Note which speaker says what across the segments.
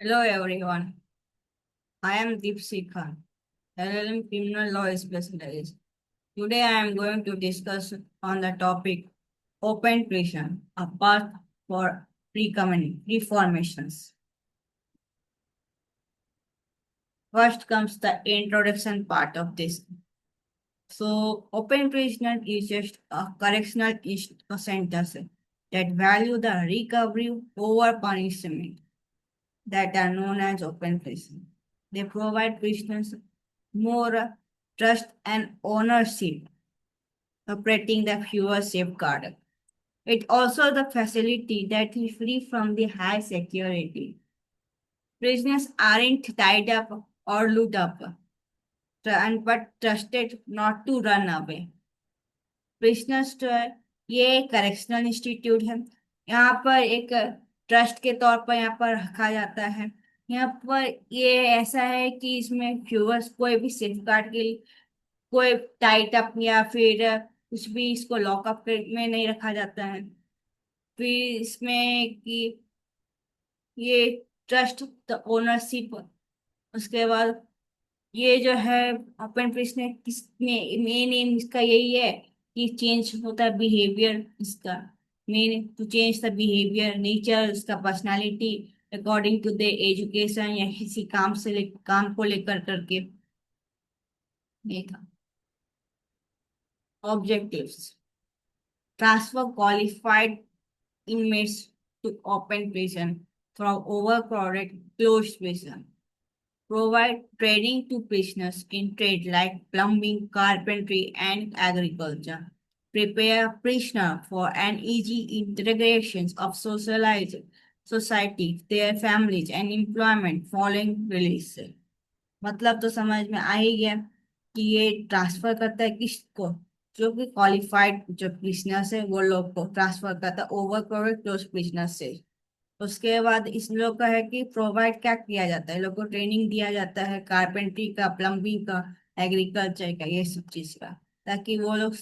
Speaker 1: Hello everyone, I am Deepsi Khan, LLM Criminal Law Specialist. Today I am going to discuss on the topic open prison, a path for reformations. First comes the introduction part of this. So, open prison is just a correctional centers that value the recovery over punishment that are known as open prison. They provide prisoners more trust and ownership, operating the fewer safeguard. It also the facility that is free from the high security. Prisoners aren't tied up or looked up, but trusted not to run away. Prisoners जो है ये correctional institute है। यहाँ पर एक trust के तौर पर यहाँ पर रखा जाता है। यहाँ पर ये ऐसा है कि इसमें व्यूअर्स कोई भी सेफ गार्ड के लिए कोई टाइट अप या फिर कुछ भी इसको लॉकअप में नहीं रखा जाता है। फिर इसमें कि ये ट्रस्ट द ओनरशिप, उसके बाद ये जो है ओपन प्रेस ने किस में मेन एम इसका यही है कि चेंज होता है बिहेवियर इसका। Meant to change the behaviour nature उसका personality according to the education या किसी काम को लेकर करके। देखा objectives, transfer qualified inmates to open prison from overcrowded closed prison. Provide training to prisoners in trade like plumbing, carpentry, and agriculture. Prepare prisoner for an easy integration of socialized society, their families, and employment following release. मतलब तो समझ में आ ही गया कि ये transfer करता है किसको, जो कि क्वालिफाइड जो प्रिजनर्स है वो लोग को ट्रांसफर करता है ओवर क्लोज प्रिजनर्स से। उसके बाद इस लोग का है कि प्रोवाइड क्या किया जाता है, लोग को ट्रेनिंग दिया जाता है कारपेंट्री का, प्लम्बिंग का, एग्रीकल्चर का, ये सब चीज का, ताकि वो लोग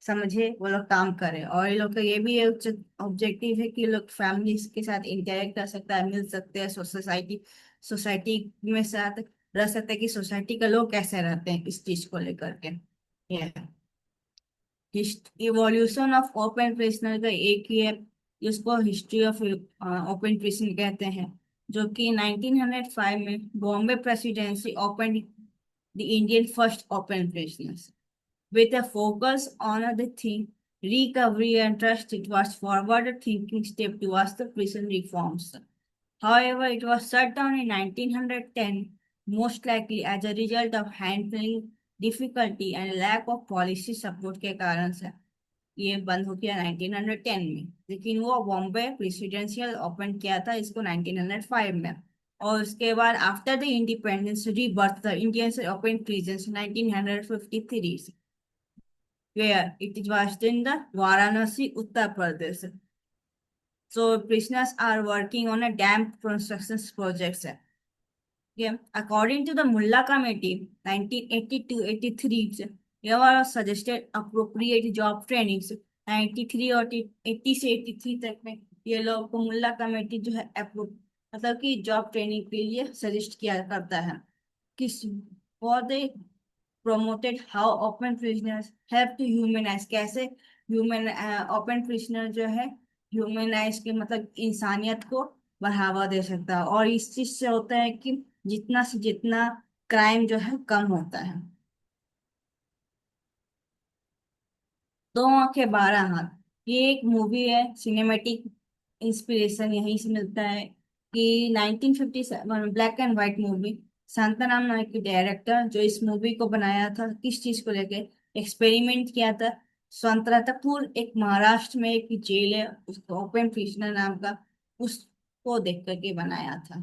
Speaker 1: समझे, वो लोग काम करें। और ये लोग का ये भी ऑब्जेक्टिव है कि लोग फैमिली के साथ इंटरेक्ट कर सकता है, मिल सकते हैं, सोसाइटी सोसाइटी में साथ रह सकते हैं कि सोसाइटी के लोग कैसे रहते हैं इस चीज को लेकर के। इवोल्यूशन ऑफ ओपन प्रिजनर का एक ही है, जिसको हिस्ट्री ऑफ ओपन प्रिजन कहते हैं, जो कि 1905 में Bombay presidency open the Indian first open prisoners with a focus on the thing recovery and trust. It was forward thinking step towards the prison reforms. However, it was shut down in 1910, most likely as a result of handling difficulty and lack of policy support के कारण से ये बंद हो गया 1910 में। लेकिन वो बॉम्बे प्रेसिडेंशियल ओपन किया था इसको 1905 में। और उसके बाद after the independence rebirth the Indian open prisons 1953 where it was in the Varanasi, Uttar Pradesh. So prisoners are working on a dam construction projects. Yeah. According to the Mulla Committee, 1982-83, there were suggested appropriate job trainings. 93 और 80 से 83 तक में ये लोग को मुल्ला committee जो है approve, मतलब कि जॉब ट्रेनिंग के लिए सजेस्ट किया करता है। किस for they promoted how open prisoners have to humanize, कैसे ह्यूमन ओपन प्रिजनर जो है ह्यूमनाइज के मतलब इंसानियत को बढ़ावा दे सकता है। और इस चीज से होता है कि जितना से जितना क्राइम जो है कम होता है। दो आंखें बारह हाथ, ये एक मूवी है, सिनेमेटिक इंस्पिरेशन यहीं से मिलता है कि 1957 black and white movie, Shantaram Nayak की डायरेक्टर जो इस मूवी को बनाया था किस चीज को लेके एक्सपेरिमेंट किया था। स्वतंत्रतापुर एक महाराष्ट्र में एक जेल है, उसको ओपन प्रिजनर नाम का, उसको देख करके बनाया था।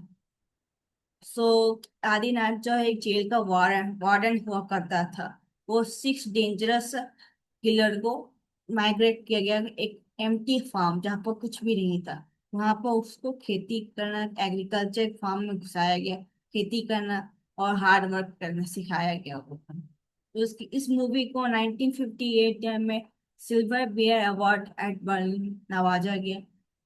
Speaker 1: सो आदिनाथ जो है एक जेल का वार्डन हुआ करता था। वो 6 डेंजरस किलर को माइग्रेट किया गया एक एम्प्टी फार्म जहाँ पर कुछ भी नहीं था, वहां पर उसको खेती करना, एग्रीकल्चर फार्म में घुसाया गया, खेती करना और हार्ड वर्क करना सिखाया गया वो। तो उसकी इस मूवी को 1958 में silver bear award at Berlin नवाजा गया।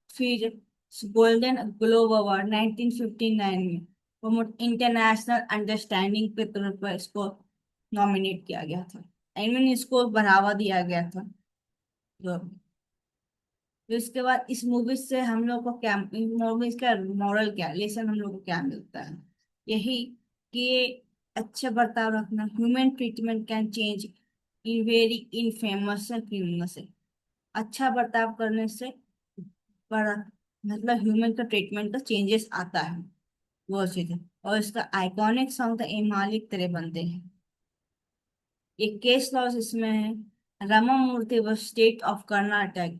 Speaker 1: फिर गोल्डन ग्लोब अवार्ड 1959 में प्रमोट इंटरनेशनल अंडरस्टैंडिंग के तौर पर इसको नॉमिनेट किया गया था। आई मीन इसको बढ़ावा दिया गया था। तो तो इसके बाद इस मूवी से हम लोग को क्या, मूवीज का मॉरल क्या, लेसन हम लोग को क्या मिलता है? यही कि अच्छे बर्ताव रखना, human treatment can change in very infamous criminals. अच्छा बर्ताव करने से बड़ा, मतलब ह्यूमन का ट्रीटमेंट का चेंजेस आता है, वो चीज है। और इसका आइकॉनिक सॉन्ग तो ए मालिक तेरे बंदे हैं। ये केस लॉस इसमें है। रामामूर्ति व स्टेट ऑफ कर्नाटक,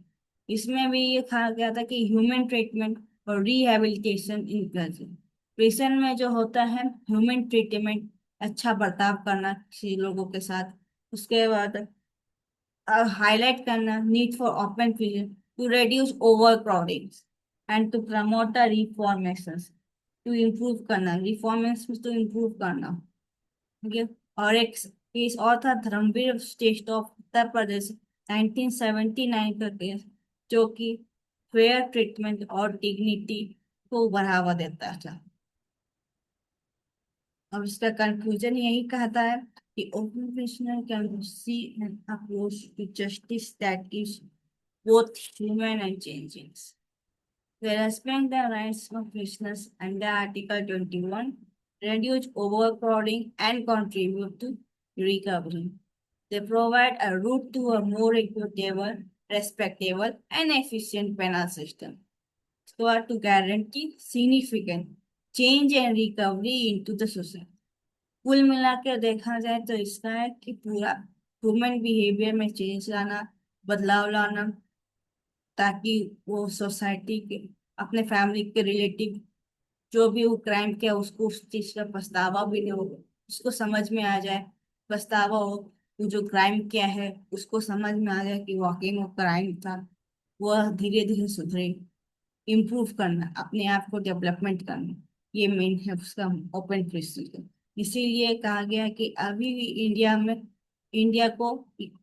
Speaker 1: इसमें भी ये कहा गया था कि ह्यूमन ट्रीटमेंट और रिहैबिलिटेशन इन प्रिजन। प्रिजन में जो होता है ह्यूमन ट्रीटमेंट, अच्छा बर्ताव करना किसी लोगों के साथ। उसके बाद हाईलाइट करना need for open prison to reduce overcrowding and to promote the reformation, to improve करना, रिफॉर्मेशन टू इम्प्रूव करना। ठीक है। और एक केस और था धर्मवीर स्टेट ऑफ उत्तर प्रदेश 1979 का केस, जो कि फेयर ट्रीटमेंट और डिग्निटी को बढ़ावा देता था। अब इसका कंक्लूजन यही कहता है कि open prisoner can see an approach to justice that is both human and changing. They respect the rights of prisoners under Article 21, reduce overcrowding, and contribute to recovery. They provide a route to a more equitable, respectable, and efficient penal system, so as to guarantee significant change and recovery into the society. कुल मिलाकर देखा जाए तो इसका है कि पूरा human behaviour में चेंज लाना, बदलाव लाना, ताकि वो सोसाइटी के, अपने फैमिली के रिलेटिव जो भी वो क्राइम किया उसको उस चीज का पछतावा भी नहीं हो, उसको समझ में आ जाए, पछतावा हो। वो जो क्राइम किया है उसको समझ में आ जाए कि वाकई में क्राइम था, वह धीरे धीरे सुधरे। इम्प्रूव करना, अपने आप को डेवलपमेंट करना, ये मेन है उसका ओपन प्रिजन। इसीलिए कहा गया कि अभी भी इंडिया में, इंडिया को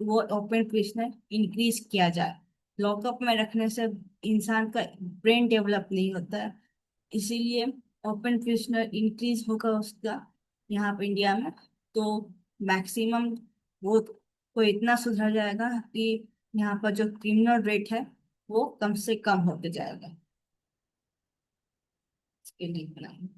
Speaker 1: वो ओपन प्रिजन इंक्रीज किया जाए। लॉकअप में रखने से इंसान का ब्रेन डेवलप नहीं होता है, इसीलिए ओपन प्रिजनर इंक्रीज होगा उसका यहाँ पे इंडिया में, तो मैक्सिमम वो को इतना सुधर जाएगा कि यहाँ पर जो क्रिमिनल रेट है वो कम से कम होते जाएगा। इसके लिए बनाए।